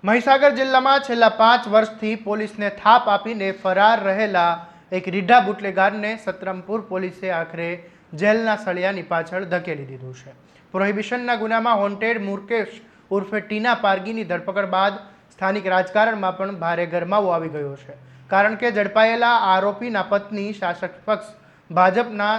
મહીસાગર જિલ્લામાં છેલ્લા 5 વર્ષથી પોલીસને થાપ આપીને ફરાર રહેલા એક રીઢા બુટલેગારને સતરામપુર પોલીસે આખરે જેલના સળિયાની પાછળ ધકેલી દીધું છે। પ્રોહિબિશનના ગુનામાં વોન્ટેડ મુકેશ ઉર્ફે ટીના પારગીની ધરપકડ બાદ સ્થાનિક રાજકારણમાં પણ ભારે ગરમાવો આવી ગયો છે, કારણ કે ઝડપાયેલા આરોપીના પત્ની શાસક પક્ષ ભાજપના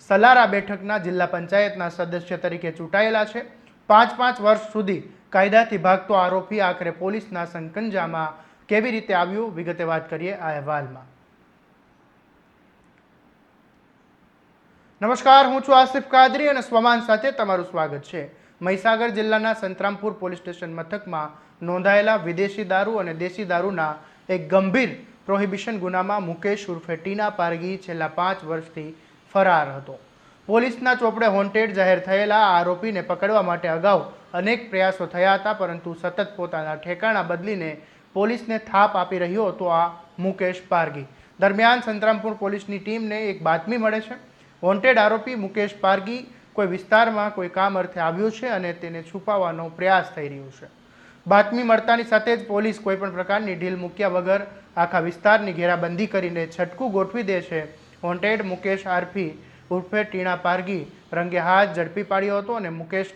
સલારા બેઠકના જિલ્લા પંચાયતના સદસ્ય તરીકે ચૂંટાયેલા છે। 5 વર્ષ સુધી કાયદાથી ભાગતો આરોપી આખરે પોલીસના સંકંજામાં કેવી રીતે આવ્યો, વિગતે વાત કરીએ આ અહેવાલમાં। નમસ્કાર, હું છું આસિફ કાદરી અને સ્વમાન સાથે તમારું સ્વાગત છે। મહીસાગર જિલ્લાના સંતરામપુર પોલીસ સ્ટેશન મથકમાં નોંધાયેલા વિદેશી દારૂ અને દેશી દારૂના એક ગંભીર પ્રોહિબિશન ગુનામાં મુકેશ ઉર્ફે ટીના પારગી છેલ્લા 5 વર્ષથી ફરાર હતો। પોલીસના ચોપડે વોન્ટેડ જાહેર થયેલા આરોપીને પકડવા માટે અગાઉ અનેક પ્રયાસો થયા હતા, પરંતુ સતત પોતાના ઠેકાણા બદલીને પોલીસને થાપ આપી રહ્યો હતો આ મુકેશ પારગી। દરમિયાન સંતરામપુર પોલીસની ટીમને એક બાતમી મળે છે। વોન્ટેડ આરોપી મુકેશ પારગી કોઈ વિસ્તારમાં કોઈ કામ અર્થે આવ્યો છે અને તેને છુપાવવાનો પ્રયાસ થઈ રહ્યો છે। બાતમી મળતાની સાથે જ પોલીસ કોઈપણ પ્રકારની ઢીલ મૂક્યા વગર આખા વિસ્તારની ઘેરાબંધી કરીને છટકું ગોઠવી દે છે। વોન્ટેડ મુકેશ આરપી ઉર્ફે ટીના પારગી રંગે હાથ ઝડપી પાડ્યો હતો અને મુકેશ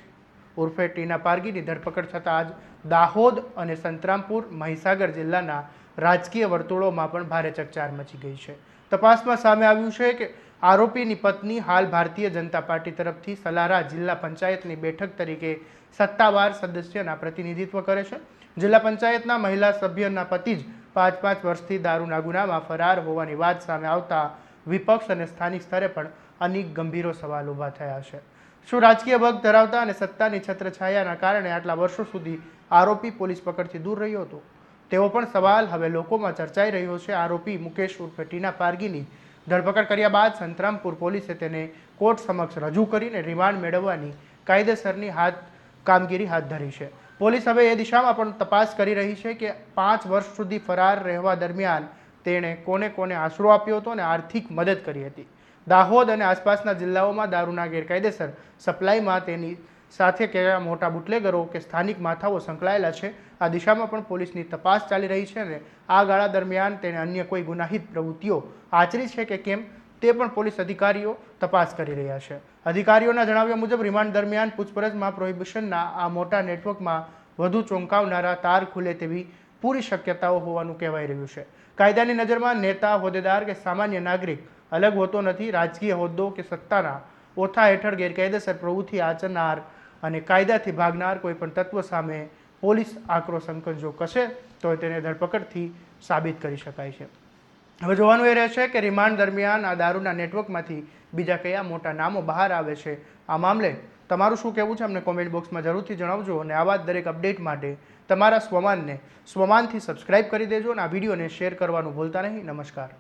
ઉર્ફે ટીના પારગીની ધરપકડ થતાં જ દાહોદ અને સંતરામપુર મહીસાગર જિલ્લાના રાજકીય વર્તુળોમાં પણ ભારે ચકચાર મચી ગઈ છે। તપાસમાં સામે આવ્યું છે કે આરોપીની પત્ની હાલ ભારતીય જનતા પાર્ટી તરફથી સલારા જિલ્લા પંચાયતની બેઠક તરીકે સત્તાવાર સદસ્યના પ્રતિનિધિત્વ કરે છે। જિલ્લા પંચાયતના મહિલા સભ્યના પતિ જ 5 વર્ષથી દારૂના ગુનામાં ફરાર હોવાની વાત સામે આવતા વિપક્ષ અને સ્થાનિક સ્તરે પણ અનેક ગંભીર સવાલ ઊભા થયા છે। શું રાજકીય ભગ ધરાવતા અને સત્તાની છત્રછાયાના કારણે આટલા વર્ષો સુધી આરોપી પોલીસ પકડથી દૂર રહ્યો હતો? તેવો પણ સવાલ હવે લોકોમાં ચર્ચાઈ રહ્યો છે। આરોપી મુકેશ ઉર્ફે ટીના પારગીની ધરપકડ કર્યા બાદ સંતરામપુર પોલીસે તેને કોર્ટ સમક્ષ રજૂ કરીને રિમાન્ડ મેળવવાની કાયદેસરની કામગીરી હાથ ધરી છે। પોલીસ હવે એ દિશામાં પણ તપાસ કરી રહી છે કે 5 વર્ષ સુધી ફરાર રહેવા દરમિયાન તેણે કોને કોને આશરો આપ્યો હતો અને આર્થિક મદદ કરી હતી। દાહોદ અને આસપાસના જિલ્લાઓમાં દારૂના ગેરકાયદેસર સપ્લાયમાં તેની સાથે કયા મોટા બુટલેગરો કે સ્થાનિક માથાઓ સંકળાયેલા છે, આ દિશામાં પણ પોલીસની તપાસ ચાલી રહી છે અને આ ગાળા દરમિયાન તેણે અન્ય કોઈ ગુનાહિત પ્રવૃત્તિઓ આચરી છે કે કેમ તે પણ પોલીસ અધિકારીઓ તપાસ કરી રહ્યા છે। અધિકારીઓના જણાવ્યા મુજબ રિમાન્ડ દરમિયાન પૂછપરછમાં પ્રોહિબિશનના આ મોટા નેટવર્કમાં વધુ ચોંકાવનારા તાર ખુલે તેવી પૂરી શક્યતાઓ હોવાનું કહેવાય રહ્યું છે। કાયદાની નજરમાં નેતા, હોદ્દેદાર કે સામાન્ય નાગરિક અલગ હોતો નથી। રાજકીય હોદ્દો કે સત્તાના ઓથા હેઠળ ગેરકાયદેસર પ્રવૃત્તિ આચરનાર અને કાયદાથી ભાગનાર કોઈપણ તત્વ સામે પોલીસ આકરો સંકજો કસે તો તેને ધરપકડથી સાબિત કરી શકાય છે। હવે જોવાનું એ રહેશે કે રિમાન્ડ દરમિયાન આ દારૂના નેટવર્કમાંથી બીજા કયા મોટા નામો બહાર આવે છે। આ મામલે તમારું શું કહેવું છે અમને કોમેન્ટ બોક્સમાં જરૂરથી જણાવજો અને આવા જ દરેક અપડેટ માટે તમારા સ્વમાનથી સબસ્ક્રાઇબ કરી દેજો અને આ વિડીયોને શેર કરવાનું ભૂલતા નહીં। નમસ્કાર।